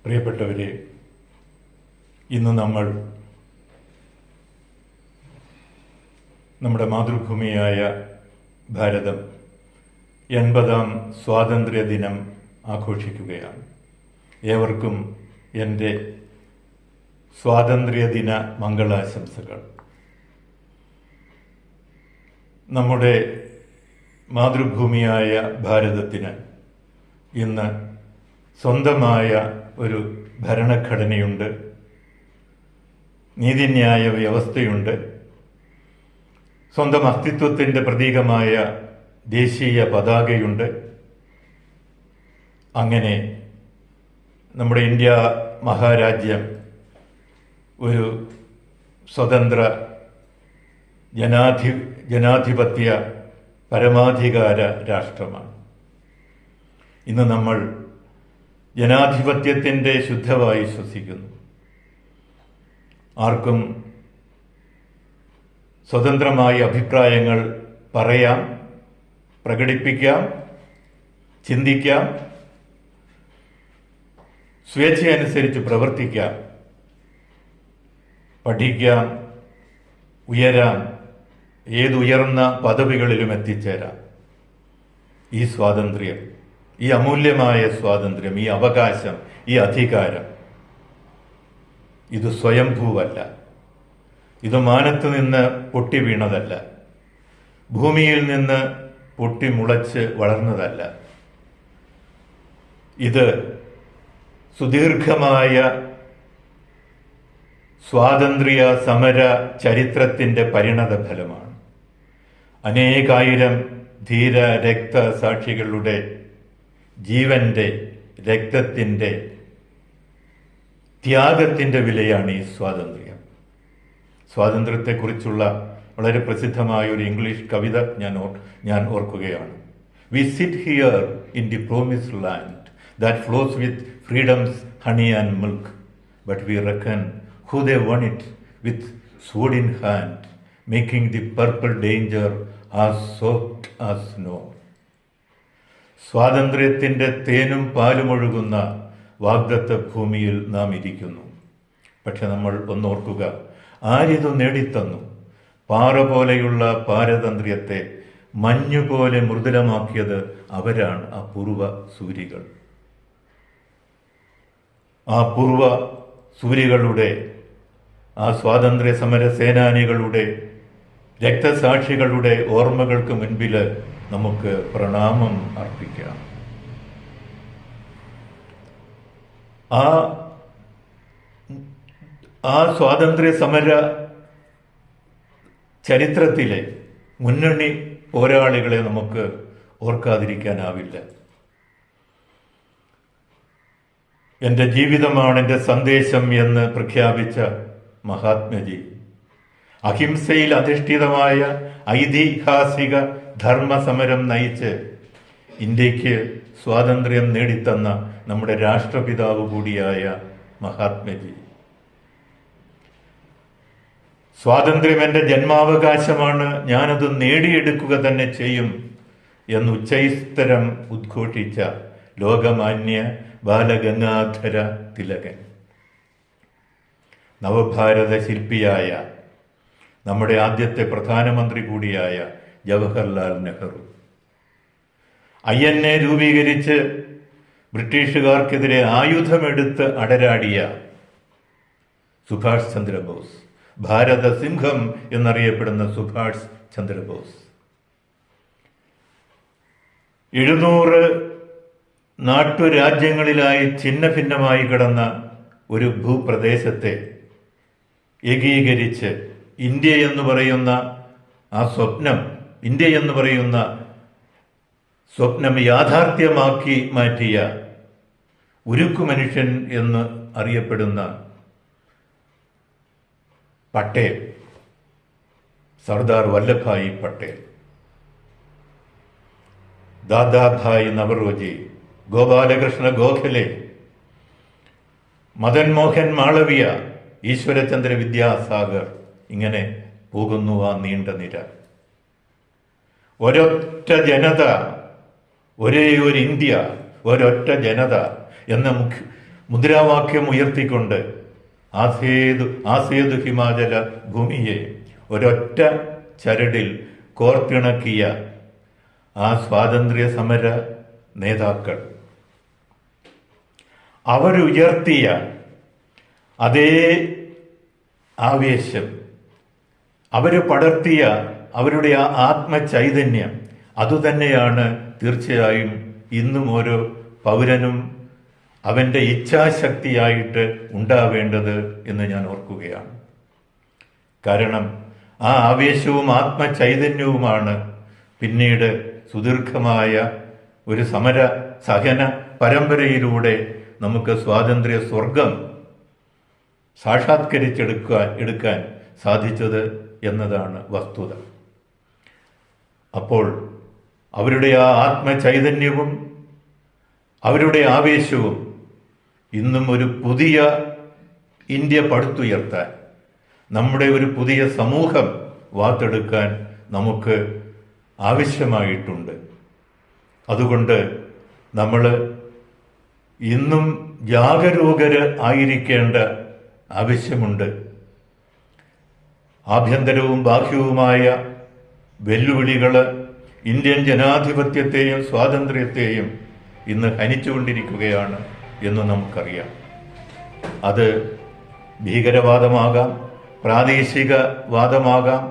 പ്രിയപ്പെട്ടവരെ, ഇന്ന് നമ്മൾ നമ്മുടെ മാതൃഭൂമിയായ ഭാരതം 80ാം സ്വാതന്ത്ര്യ ദിനം ആഘോഷിക്കുകയാണ്. ഏവർക്കും എൻ്റെ സ്വാതന്ത്ര്യദിന മംഗളാശംസകൾ. നമ്മുടെ മാതൃഭൂമിയായ ഭാരതത്തിന് ഇന്ന് സ്വന്തമായ ഒരു ഭരണഘടനയുണ്ട്, നീതിന്യായ വ്യവസ്ഥയുണ്ട്, സ്വന്തം അസ്തിത്വത്തിൻ്റെ പ്രതീകമായ ദേശീയ പതാകയുണ്ട്. അങ്ങനെ നമ്മുടെ ഇന്ത്യ മഹാരാജ്യം ഒരു സ്വതന്ത്ര ജനാധിപത്യ പരമാധികാര രാഷ്ട്രമാണ്. ഇന്ന് നമ്മൾ ജനാധിപത്യത്തിൻ്റെ ശുദ്ധവായു ശ്വസിക്കുന്നു. ആർക്കും സ്വതന്ത്രമായി അഭിപ്രായങ്ങൾ പറയാം, പ്രകടിപ്പിക്കാം, ചിന്തിക്കാം, സ്വേച്ഛയനുസരിച്ച് പ്രവർത്തിക്കാം, പഠിക്കാം, ഉയരാം, ഏതുയർന്ന പദവികളിലും എത്തിച്ചേരാം. ഈ സ്വാതന്ത്ര്യം, ഈ അമൂല്യമായ സ്വാതന്ത്ര്യം, ഈ അവകാശം, ഈ അധികാരം, ഇത് സ്വയംഭൂവല്ല, ഇത് മാനത്ത് നിന്ന് പൊട്ടി വീണതല്ല, ഭൂമിയിൽ നിന്ന് പൊട്ടിമുളച്ച് വളർന്നതല്ല. ഇത് സുദീർഘമായ സ്വാതന്ത്ര്യ സമര ചരിത്രത്തിൻ്റെ പരിണത ഫലമാണ്. അനേകായിരം ധീര രക്തസാക്ഷികളുടെ ജീവന്റെ, രക്തത്തിൻ്റെ, ത്യാഗത്തിൻ്റെ വിലയാണ് ഈ സ്വാതന്ത്ര്യം. സ്വാതന്ത്ര്യത്തെക്കുറിച്ചുള്ള വളരെ പ്രസിദ്ധമായ ഒരു ഇംഗ്ലീഷ് കവിത ഞാൻ ഓർക്കുകയാണ്. V sit here in the promised land that flows with freedom's honey and milk, but we reckon who they won it with sword in hand, making the purple danger as soft as snow. സ്വാതന്ത്ര്യത്തിൻ്റെ തേനും പാലും ഒഴുകുന്ന വാഗ്ദത്ത ഭൂമിയിൽ നാം ഇരിക്കുന്നു. പക്ഷെ നമ്മൾ ഒന്നോർക്കുക, ആരിതു നേടിത്തന്നു? പാറ പോലെയുള്ള പാരതന്ത്ര്യത്തെ മഞ്ഞുപോലെ മൃദുലമാക്കിയത് അവരാണ്, ആ പൂർവ സൂരികൾ. ആ പൂർവ സൂരികളുടെ, ആ സ്വാതന്ത്ര്യ സമര സേനാനികളുടെ, രക്തസാക്ഷികളുടെ ഓർമ്മകൾക്ക് മുൻപിൽ നമുക്ക് പ്രണാമം അർപ്പിക്കാം. ആ സ്വാതന്ത്ര്യ സമര ചരിത്രത്തിലെ മുന്നണി പോരാളികളെ നമുക്ക് ഓർക്കാതിരിക്കാനാവില്ല. എൻ്റെ ജീവിതമാണ് എൻ്റെ സന്ദേശം എന്ന് പ്രഖ്യാപിച്ച മഹാത്മജി, അഹിംസയിൽ അധിഷ്ഠിതമായ ഐതിഹാസിക ധർമ്മസമരം നയിച്ച് ഇന്ത്യക്ക് സ്വാതന്ത്ര്യം നേടിത്തന്ന നമ്മുടെ രാഷ്ട്രപിതാവ് കൂടിയായ മഹാത്മജി. സ്വാതന്ത്ര്യം എൻ്റെ ജന്മാവകാശമാണ്, ഞാനത് നേടിയെടുക്കുക തന്നെ ചെയ്യും എന്ന് ഉച്ചൈസ്തരം ഉദ്ഘോഷിച്ച ലോകമാന്യ ബാലഗംഗാധര തിലകൻ, നവഭാരത ശില്പിയായ നമ്മുടെ ആദ്യത്തെ പ്രധാനമന്ത്രി കൂടിയായ ജവഹർലാൽ നെഹ്റു, INA രൂപീകരിച്ച് ബ്രിട്ടീഷുകാർക്കെതിരെ ആയുധമെടുത്ത് അടരാടിയ സുഭാഷ് ചന്ദ്രബോസ്, ഭാരത സിംഹം എന്നറിയപ്പെടുന്ന സുഭാഷ് ചന്ദ്രബോസ്, 700 നാട്ടുരാജ്യങ്ങളിലായി ഛിന്ന ഭിന്നമായി കിടന്ന ഒരു ഭൂപ്രദേശത്തെ ഏകീകരിച്ച് ഇന്ത്യ എന്ന് പറയുന്ന ആ സ്വപ്നം, ഇന്ത്യ എന്ന് പറയുന്ന സ്വപ്നം യാഥാർത്ഥ്യമാക്കി മാറ്റിയ ഉരുക്കു മനുഷ്യൻ എന്ന് അറിയപ്പെടുന്ന പട്ടേൽ, സർദാർ വല്ലഭായ് പട്ടേൽ, ദാദാഭായ് നവറോജി, ഗോപാലകൃഷ്ണ ഗോഖലെ, മദൻ മോഹൻ മാളവിയ, ഈശ്വരചന്ദ്ര വിദ്യാസാഗർ, ഇങ്ങനെ പോകുന്നു ആ നീണ്ട നിര. ഒരൊറ്റ ജനത, ഒരേ ഒരു ഇന്ത്യ, ഒരൊറ്റ ജനത എന്ന മുദ്രാവാക്യം ഉയർത്തിക്കൊണ്ട് ആസേതു ഹിമാചല ഭൂമിയെ ഒരൊറ്റ ചരടിൽ കോർത്തിണക്കിയ ആ സ്വാതന്ത്ര്യ സമര നേതാക്കൾ അവരുയർത്തിയ അതേ ആവേശം, അവർ പടർത്തിയ അവരുടെ ആ ആത്മചൈതന്യം അതുതന്നെയാണ് തീർച്ചയായും ഇന്നും ഓരോ പൗരനും അവൻ്റെ ഇച്ഛാശക്തിയായിട്ട് ഉണ്ടാവേണ്ടത് എന്ന് ഞാൻ ഓർക്കുകയാണ്. കാരണം ആ ആവേശവും ആത്മചൈതന്യവുമാണ് പിന്നീട് സുദീർഘമായ ഒരു സഹന പരമ്പരയിലൂടെ നമുക്ക് സ്വാതന്ത്ര്യ സ്വർഗം എടുക്കാൻ സാധിച്ചത് എന്നതാണ് വസ്തുത. അപ്പോൾ അവരുടെ ആ ആത്മചൈതന്യവും അവരുടെ ആവേശവും ഇന്നും ഒരു പുതിയ ഇന്ത്യ പടുത്തുയർത്താൻ, നമ്മുടെ ഒരു പുതിയ സമൂഹം വാർത്തെടുക്കാൻ നമുക്ക് ആവശ്യമായിട്ടുണ്ട്. അതുകൊണ്ട് നമ്മൾ ഇന്നും ജാഗരൂകര് ആയിരിക്കേണ്ട ആവശ്യമുണ്ട്. ആഭ്യന്തരവും ബാഹ്യവുമായ വെല്ലുവിളികൾ ഇന്ത്യൻ ജനാധിപത്യത്തെയും സ്വാതന്ത്ര്യത്തെയും ഇന്ന് ഹനിച്ചുകൊണ്ടിരിക്കുകയാണ് എന്ന് നമുക്കറിയാം. അത് ഭീകരവാദമാകാം, പ്രാദേശികവാദമാകാം,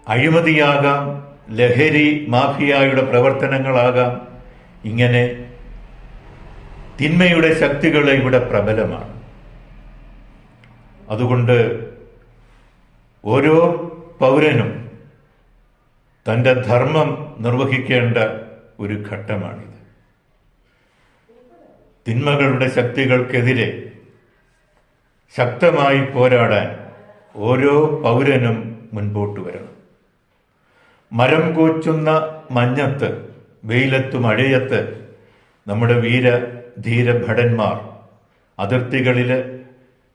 അഴിമതിയാകാം, ലഹരി മാഫിയായുടെ പ്രവർത്തനങ്ങളാകാം. ഇങ്ങനെ തിന്മയുടെ ശക്തികൾ ഇവിടെ പ്രബലമാണ്. അതുകൊണ്ട് ഓരോ പൗരനും തൻ്റെ ധർമ്മം നിർവഹിക്കേണ്ട ഒരു ഘട്ടമാണിത്. തിന്മകളുടെ ശക്തികൾക്കെതിരെ ശക്തമായി പോരാടാൻ ഓരോ പൗരനും മുൻപോട്ട് വരണം. മരം കോച്ചുന്ന മഞ്ഞത്ത്, വെയിലത്ത്, മഴയത്ത് നമ്മുടെ ധീര ഭടന്മാർ അതിർത്തികളിൽ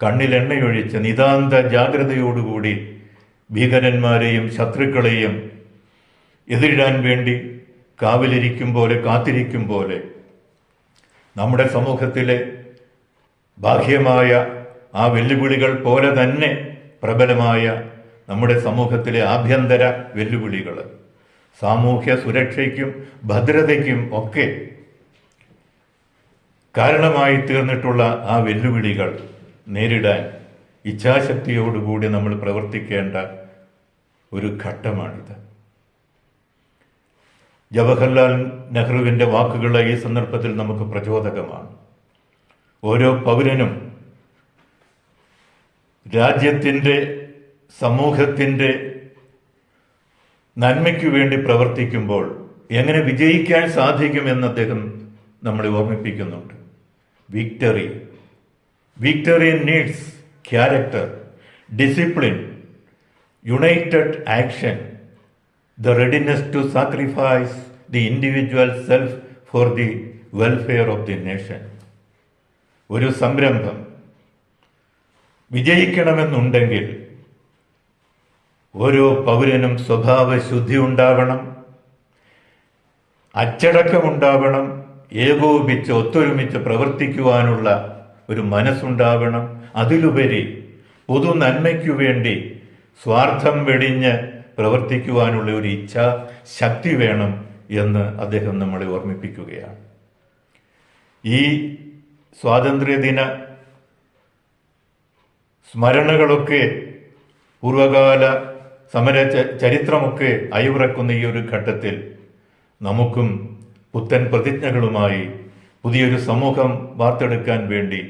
കണ്ണിലെണ്ണയൊഴിച്ച് നിതാന്ത ജാഗ്രതയോടുകൂടി ഭീകരന്മാരെയും ശത്രുക്കളെയും എതിരിടാൻ വേണ്ടി കാത്തിരിക്കും പോലെ നമ്മുടെ സമൂഹത്തിലെ ബാഹ്യമായ ആ വെല്ലുവിളികൾ പോലെ തന്നെ പ്രബലമായ നമ്മുടെ സമൂഹത്തിലെ ആഭ്യന്തര വെല്ലുവിളികൾ, സാമൂഹ്യ സുരക്ഷയ്ക്കും ഭദ്രതയ്ക്കും ഒക്കെ കാരണമായി തീർന്നിട്ടുള്ള ആ വെല്ലുവിളികൾ നേരിടാൻ ഇച്ഛാശക്തിയോടുകൂടി നമ്മൾ പ്രവർത്തിക്കേണ്ട ഒരു ഘട്ടമാണിത്. ജവഹർലാൽ നെഹ്റുവിൻ്റെ വാക്കുകൾ ഈ സന്ദർഭത്തിൽ നമുക്ക് പ്രചോദകമാണ്. ഓരോ പൗരനും രാജ്യത്തിൻ്റെ, സമൂഹത്തിൻ്റെ നന്മയ്ക്കു വേണ്ടി പ്രവർത്തിക്കുമ്പോൾ എങ്ങനെ വിജയിക്കാൻ സാധിക്കുമെന്ന് അദ്ദേഹം നമ്മളെ ഓർമ്മിപ്പിക്കുന്നുണ്ട്. Victory needs character, discipline, united action, the readiness to sacrifice the individual self for the welfare of the nation. ഒരു സംരംഭം വിജയിക്കണമെന്നുണ്ടെങ്കിൽ ഓരോ പൗരനും സ്വഭാവശുദ്ധി ഉണ്ടാവണം, അച്ചടക്കമുണ്ടാവണം, ഏകോപിച്ച് ഒത്തൊരുമിച്ച് പ്രവർത്തിക്കുവാനുള്ള ഒരു മനസ്സുണ്ടാവണം. അതിലുപരി പൊതു നന്മയ്ക്കു വേണ്ടി സ്വാർത്ഥം വെടിഞ്ഞ് പ്രവർത്തിക്കുവാനുള്ള ഒരു ഇച്ഛാ ശക്തി വേണം എന്ന് അദ്ദേഹം നമ്മളെ ഓർമ്മിപ്പിക്കുകയാണ്. ഈ സ്വാതന്ത്ര്യദിന സ്മരണകളൊക്കെ, പൂർവകാല സമര ചരിത്രമൊക്കെ അയവിറക്കുന്ന ഈ ഒരു ഘട്ടത്തിൽ നമുക്കും പുത്തൻ പ്രതിജ്ഞകളുമായി പുതിയൊരു സമൂഹം വാർത്തെടുക്കാൻ വേണ്ടി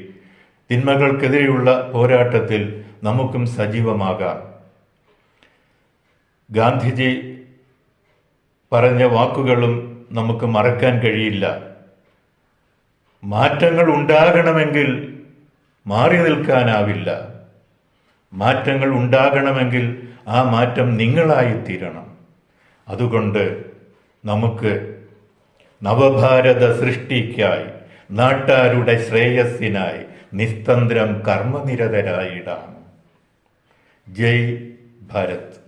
തിന്മകൾക്കെതിരെയുള്ള പോരാട്ടത്തിൽ നമുക്കും സജീവമാകാം. ഗാന്ധിജി പറഞ്ഞ വാക്കുകളും നമുക്ക് മറക്കാൻ കഴിയില്ല. മാറ്റങ്ങൾ ഉണ്ടാകണമെങ്കിൽ മാറി നിൽക്കാനാവില്ല. മാറ്റങ്ങൾ ഉണ്ടാകണമെങ്കിൽ ആ മാറ്റം നിങ്ങളായിത്തീരണം. അതുകൊണ്ട് നമുക്ക് നവഭാരത സൃഷ്ടിക്കായി, നാട്ടാരുടെ ശ്രേയസ്സിനായി നിസ്തന്ത്രം കർമ്മനിരതരായിടാം. ജയ് ഭാരത്.